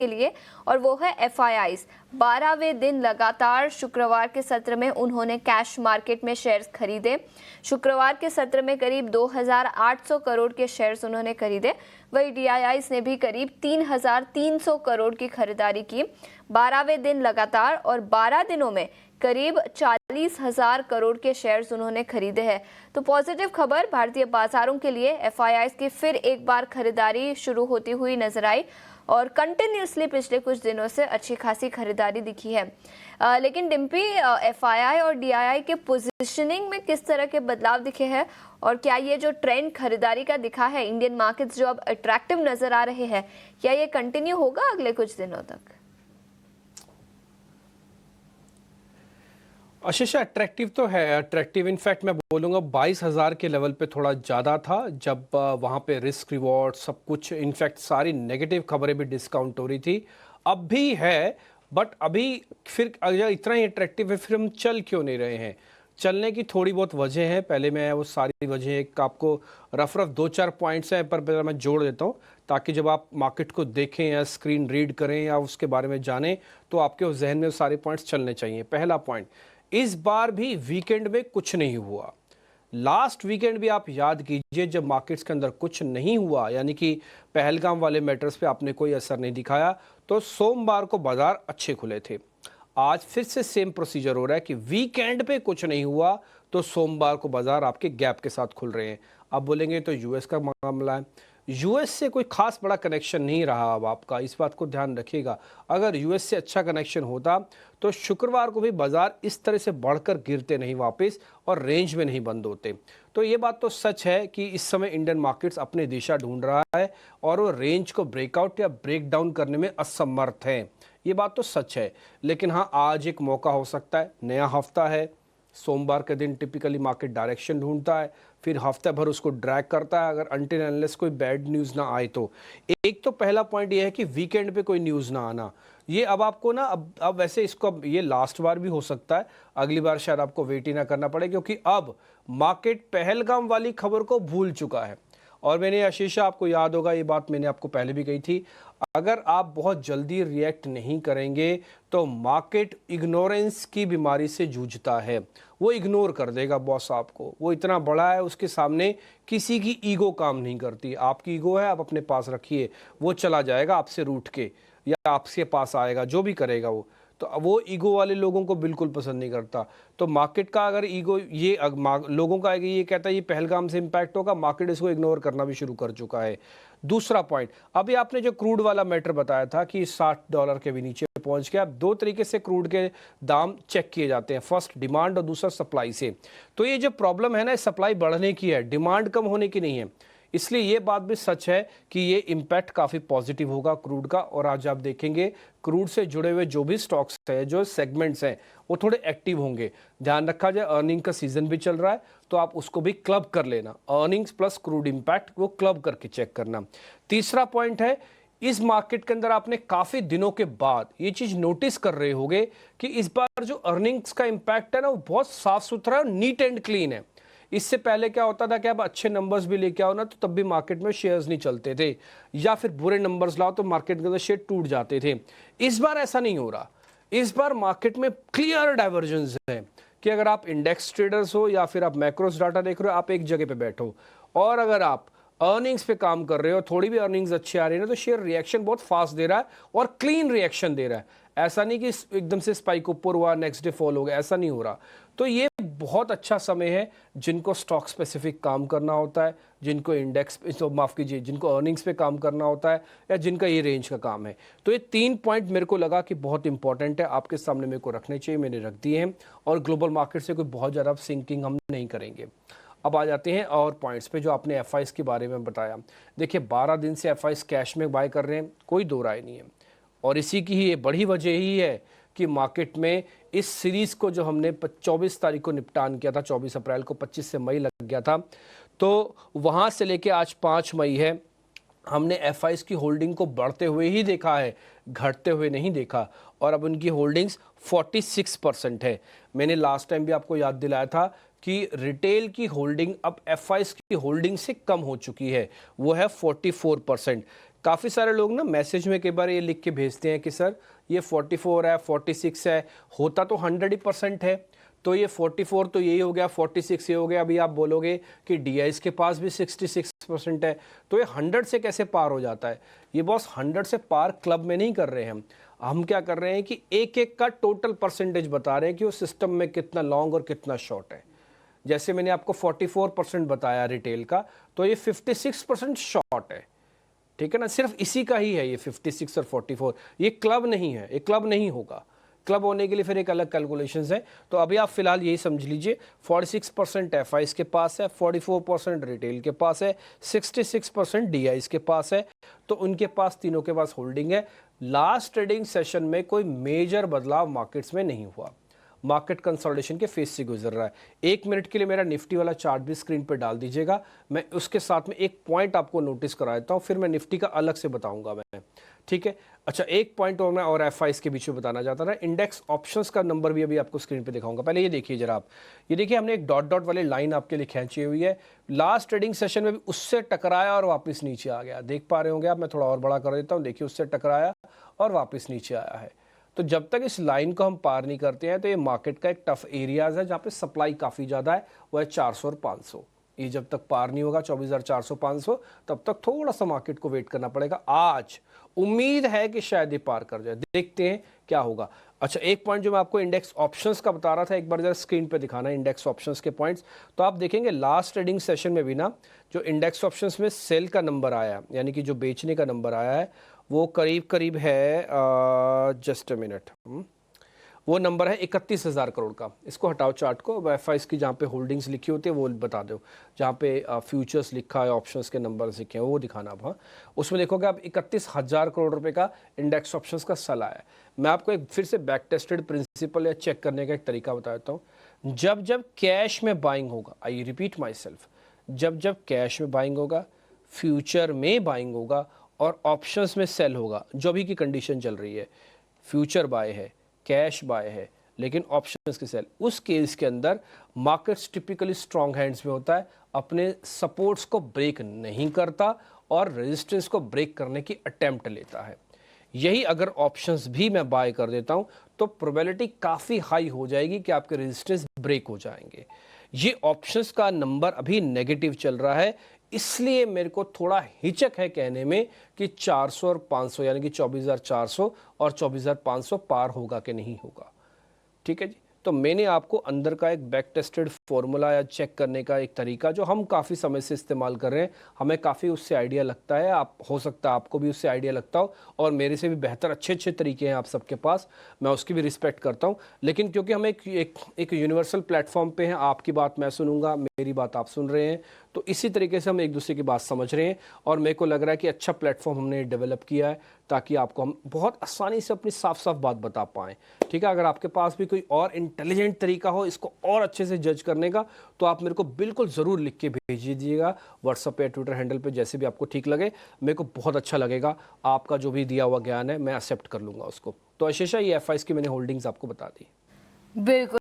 के लिए, और वो है एफआईआईज। 12वें दिन लगातार शुक्रवार के सत्र में उन्होंने कैश मार्केट में शेयर्स खरीदे। शुक्रवार के सत्र में करीब 2800 करोड़ के शेयर्स उन्होंने खरीदे। वही डीआईआईज ने भी करीब 3300 करोड़ की खरीदारी की 12वें दिन लगातार, और 12 दिनों में करीब 40,000 करोड़ के शेयर्स उन्होंने खरीदे हैं। तो पॉजिटिव खबर भारतीय बाजारों के लिए, एफआईआईज की फिर एक बार खरीदारी शुरू होती हुई नजर आई और कंटिन्यूसली पिछले कुछ दिनों से अच्छी खासी खरीदारी दिखी है। लेकिन डिम्पी, एफआईआई और डीआईआई के पोजीशनिंग में किस तरह के बदलाव दिखे हैं, और क्या ये जो ट्रेंड खरीदारी का दिखा है, इंडियन मार्केट्स जो अब अट्रैक्टिव नजर आ रहे हैं, क्या ये कंटिन्यू होगा अगले कुछ दिनों तक? आशीष, अट्रैक्टिव तो है, अट्रैक्टिव इनफैक्ट मैं बोलूँगा 22,000 के लेवल पे थोड़ा ज़्यादा था, जब वहाँ पे रिस्क रिवॉर्ड सब कुछ, इनफैक्ट सारी नेगेटिव खबरें भी डिस्काउंट हो रही थी। अब भी है, बट अभी फिर अगर इतना ही अट्रैक्टिव है फिर हम चल क्यों नहीं रहे हैं? चलने की थोड़ी बहुत वजह है। पहले मैं वो सारी वजह एक आपको रफ 2-4 पॉइंट्स हैं पर पहले मैं जोड़ देता हूँ, ताकि जब आप मार्केट को देखें या स्क्रीन रीड करें या उसके बारे में जानें तो आपके उस जहन में सारे पॉइंट्स चलने चाहिए। पहला पॉइंट, इस बार भी वीकेंड में कुछ नहीं हुआ। लास्ट वीकेंड भी आप याद कीजिए, जब मार्केट्स के अंदर कुछ नहीं हुआ, यानी कि पहलगाम वाले मैटर्स पे आपने कोई असर नहीं दिखाया, तो सोमवार को बाजार अच्छे खुले थे। आज फिर से सेम प्रोसीजर हो रहा है कि वीकेंड पे कुछ नहीं हुआ तो सोमवार को बाजार आपके गैप के साथ खुल रहे हैं। अब बोलेंगे तो यूएस का मामला है, यूएस से कोई खास बड़ा कनेक्शन नहीं रहा। अब आपका इस बात को ध्यान रखिएगा, अगर यूएस से अच्छा कनेक्शन होता तो शुक्रवार को भी बाजार इस तरह से बढ़कर गिरते नहीं वापस और रेंज में नहीं बंद होते। तो ये बात तो सच है कि इस समय इंडियन मार्केट्स अपनी दिशा ढूंढ रहा है और वो रेंज को ब्रेकआउट या ब्रेक डाउन करने में असमर्थ है। ये बात तो सच है, लेकिन हाँ, आज एक मौका हो सकता है। नया हफ्ता है, सोमवार के दिन टिपिकली मार्केट डायरेक्शन ढूंढता है, फिर हफ्ते भर उसको ड्रैग करता है अगर अनटिल अनलेस कोई बैड न्यूज़ ना आए तो। एक तो पहला पॉइंट ये है कि वीकेंड पे कोई न्यूज़ ना आना, ये अब आपको ना अब वैसे इसको ये लास्ट बार भी हो सकता है, अगली बार शायद आपको वेट ही ना करना पड़े, क्योंकि अब मार्केट पहलगाम वाली खबर को भूल चुका है। और मैंने आशीष, आपको याद होगा ये बात मैंने आपको पहले भी कही थी, अगर आप बहुत जल्दी रिएक्ट नहीं करेंगे तो मार्केट इग्नोरेंस की बीमारी से जूझता है। वो इग्नोर कर देगा बॉस आपको, वो इतना बड़ा है, उसके सामने किसी की ईगो काम नहीं करती। आपकी ईगो है, आप अपने पास रखिए, वो चला जाएगा आपसे रूठ के या आपके पास आएगा, जो भी करेगा वो। तो वो ईगो वाले लोगों को बिल्कुल पसंद नहीं करता। तो मार्केट का अगर ईगो ये लोगों का ये कहता है ये पहलगाम से इम्पैक्ट होगा, मार्केट इसको इग्नोर करना भी शुरू कर चुका है। दूसरा पॉइंट, अभी आपने जो क्रूड वाला मैटर बताया था कि $60 के भी नीचे पहुंच गया। दो तरीके से क्रूड के दाम चेक किए जाते हैं, फर्स्ट डिमांड और दूसरा सप्लाई से। तो ये जो प्रॉब्लम है ना, सप्लाई बढ़ने की है, डिमांड कम होने की नहीं है। इसलिए ये बात भी सच है कि ये इम्पैक्ट काफ़ी पॉजिटिव होगा क्रूड का। और आज आप देखेंगे क्रूड से जुड़े हुए जो भी स्टॉक्स हैं, जो सेगमेंट्स हैं, वो थोड़े एक्टिव होंगे। ध्यान रखा जाए, अर्निंग का सीजन भी चल रहा है, तो आप उसको भी क्लब कर लेना, अर्निंग्स प्लस क्रूड इम्पैक्ट वो क्लब करके चेक करना। तीसरा पॉइंट है, इस मार्केट के अंदर आपने काफ़ी दिनों के बाद ये चीज़ नोटिस कर रहे होंगे कि इस बार जो अर्निंग्स का इम्पैक्ट है ना, वो बहुत साफ सुथरा और नीट एंड क्लीन है। इससे पहले क्या होता था कि आप अच्छे नंबर्स भी लेके आओ ना, तो तब भी मार्केट में शेयर्स नहीं चलते थे, या फिर बुरे नंबर्स लाओ तो मार्केट के अंदर शेयर टूट जाते थे। इस बार ऐसा नहीं हो रहा। इस बार मार्केट में क्लियर डाइवर्जेंस है कि अगर आप इंडेक्स ट्रेडर्स हो या फिर आप मैक्रोस डाटा देख रहे हो, आप एक जगह पे बैठो, और अगर आप अर्निंग्स पे काम कर रहे हो, थोड़ी भी अर्निंग्स अच्छी आ रही है ना, तो शेयर रिएक्शन बहुत फास्ट दे रहा है और क्लीन रिएक्शन दे रहा है। ऐसा नहीं कि एकदम से स्पाइक ऊपर हुआ नेक्स्ट डे फॉल हो गया, ऐसा नहीं हो रहा। तो ये बहुत अच्छा समय है जिनको स्टॉक स्पेसिफिक काम करना होता है, जिनको इंडेक्स, तो माफ़ कीजिए, जिनको अर्निंग्स पे काम करना होता है, या जिनका ये रेंज का काम है। तो ये 3 पॉइंट मेरे को लगा कि बहुत इंपॉर्टेंट है, आपके सामने मेरे को रखने चाहिए, मैंने रख दिए हैं। और ग्लोबल मार्केट से कोई बहुत ज़्यादा सिंकिंग हम नहीं करेंगे। अब आ जाते हैं और पॉइंट्स पे जो आपने एफआईस के बारे में बताया। देखिए 12 दिन से एफआईस कैश में बाय कर रहे हैं, कोई दो राय नहीं है। और इसी की ही ये बड़ी वजह ही है कि मार्केट में इस सीरीज़ को जो हमने 24 तारीख को निपटान किया था, 24 अप्रैल को 25 से मई लग गया था, तो वहाँ से लेके आज 5 मई है, हमने एफआईस की होल्डिंग को बढ़ते हुए ही देखा है, घटते हुए नहीं देखा। और अब उनकी होल्डिंग्स 46% है। मैंने लास्ट टाइम भी आपको याद दिलाया था कि रिटेल की होल्डिंग अब एफआईस की होल्डिंग से कम हो चुकी है, वो है 44%। काफ़ी सारे लोग ना मैसेज में कई बार ये लिख के भेजते हैं कि सर ये 44 है, 46 है, होता तो 100% है, तो ये 44 तो यही हो गया, 46 ये हो गया। अभी आप बोलोगे कि DIs के पास भी 66% है, तो ये 100 से कैसे पार हो जाता है? ये बॉस 100 से पार क्लब में नहीं कर रहे हैं हम क्या कर रहे हैं कि एक एक का टोटल परसेंटेज बता रहे हैं कि वो सिस्टम में कितना लॉन्ग और कितना शॉर्ट है। जैसे मैंने आपको 44% बताया रिटेल का, तो ये 56% शॉर्ट है, ठीक है ना। सिर्फ इसी का ही है ये 56 और 44, ये क्लब नहीं है, ये क्लब नहीं होगा। क्लब होने के लिए फिर एक अलग कैलकुलेशंस है। तो अभी आप फिलहाल यही समझ लीजिए 46% FIs के पास है, 44% रिटेल के पास है, 66% DIs के पास है, तो उनके पास तीनों के पास होल्डिंग है। लास्ट ट्रेडिंग सेशन में कोई मेजर बदलाव मार्केट्स में नहीं हुआ, मार्केट कंसोलिडेशन के फेज से गुजर रहा है। 1 मिनट के लिए मेरा निफ्टी वाला चार्ट भी स्क्रीन पर डाल दीजिएगा, मैं उसके साथ में एक पॉइंट आपको नोटिस करा देता हूँ, फिर मैं निफ्टी का अलग से बताऊंगा मैं, ठीक है। अच्छा, एक पॉइंट और मैं और FIs के बीच में बताना चाहता था। इंडेक्स ऑप्शंस का नंबर भी अभी आपको स्क्रीन पे दिखाऊंगा। पहले ये देखिए जरा आप, ये देखिए हमने एक डॉट डॉट वाली लाइन आपके लिए खींची हुई है। लास्ट ट्रेडिंग सेशन में भी उससे टकराया और वापस नीचे आ गया, देख पा रहे होंगे आप। मैं थोड़ा और बड़ा कर देता हूँ, देखिए उससे टकराया और वापस नीचे आया है। तो जब तक इस लाइन को हम पार नहीं करते हैं तो ये मार्केट का एक टफ एरियाज है जहाँ पे सप्लाई काफ़ी ज़्यादा है, वो है 400 और 500। ये जब तक पार नहीं होगा 24,400 500, तब तक थोड़ा सा मार्केट को वेट करना पड़ेगा। आज उम्मीद है कि शायद ये पार कर जाए, देखते हैं क्या होगा। अच्छा, एक पॉइंट जो मैं आपको इंडेक्स ऑप्शंस का बता रहा था, एक बार जरा स्क्रीन पे दिखाना इंडेक्स ऑप्शंस के पॉइंट्स। तो आप देखेंगे लास्ट ट्रेडिंग सेशन में भी ना जो इंडेक्स ऑप्शंस में सेल का नंबर आया, यानी कि जो बेचने का नंबर आया है, वो करीब करीब है, जस्ट अ मिनट, वो नंबर है 31,000 करोड़ का। इसको हटाओ चार्ट को, FIs की जहाँ पे होल्डिंग्स लिखी होती है वो बता दो, जहाँ पे फ्यूचर्स लिखा है, ऑप्शंस के नंबर लिखे हैं वो दिखाना आप। हाँ, उसमें देखोगे आप 31,000 करोड़ रुपए का इंडेक्स ऑप्शंस का सेल आया है। मैं आपको एक फिर से बैक टेस्टेड प्रिंसिपल या चेक करने का एक तरीका बता देता हूँ। जब जब कैश में बाइंग होगा, आई रिपीट माई सेल्फ, जब जब कैश में बाइंग होगा, फ्यूचर में बाइंग होगा और ऑप्शंस में सेल होगा, जो भी की कंडीशन चल रही है, फ्यूचर बाय है, कैश बाय है, लेकिन ऑप्शंस की सेल, उस केस के अंदर मार्केट्स टिपिकली स्ट्रॉन्ग हैंड्स में होता है, अपने सपोर्ट्स को ब्रेक नहीं करता और रेजिस्टेंस को ब्रेक करने की अटेम्प्ट लेता है। यही अगर ऑप्शंस भी मैं बाय कर देता हूं तो प्रोबेबिलिटी काफ़ी हाई हो जाएगी कि आपके रेजिस्टेंस ब्रेक हो जाएंगे। ये ऑप्शंस का नंबर अभी नेगेटिव चल रहा है, इसलिए मेरे को थोड़ा हिचक है कहने में कि 400 और 500 यानी कि 24,400 और 24,500 पार होगा कि नहीं होगा, ठीक है जी। तो मैंने आपको अंदर का एक बैक टेस्टेड फॉर्मूला या चेक करने का एक तरीका जो हम काफ़ी समय से इस्तेमाल कर रहे हैं, हमें काफ़ी उससे आइडिया लगता है, आप हो सकता है आपको भी उससे आइडिया लगता हो और मेरे से भी बेहतर अच्छे अच्छे तरीके हैं आप सबके पास, मैं उसकी भी रिस्पेक्ट करता हूं। लेकिन क्योंकि हम एक यूनिवर्सल प्लेटफॉर्म पे हैं, आपकी बात मैं सुनूंगा, मेरी बात आप सुन रहे हैं, तो इसी तरीके से हम एक दूसरे की बात समझ रहे हैं और मेरे को लग रहा है कि अच्छा प्लेटफॉर्म हमने डेवलप किया है ताकि आपको हम बहुत आसानी से अपनी साफ साफ बात बता पाएँ, ठीक है। अगर आपके पास भी कोई और इंटेलिजेंट तरीका हो इसको और अच्छे से जज करने का, तो आप मेरे को बिल्कुल ज़रूर लिख के भेज दीजिएगा व्हाट्सएप या ट्विटर हैंडल पे, जैसे भी आपको ठीक लगे। मेरे को बहुत अच्छा लगेगा, आपका जो भी दिया हुआ ज्ञान है मैं एक्सेप्ट कर लूँगा उसको। तो आशीषा, ये FIs की मैंने होल्डिंग्स आपको बता दी। बिल्कुल।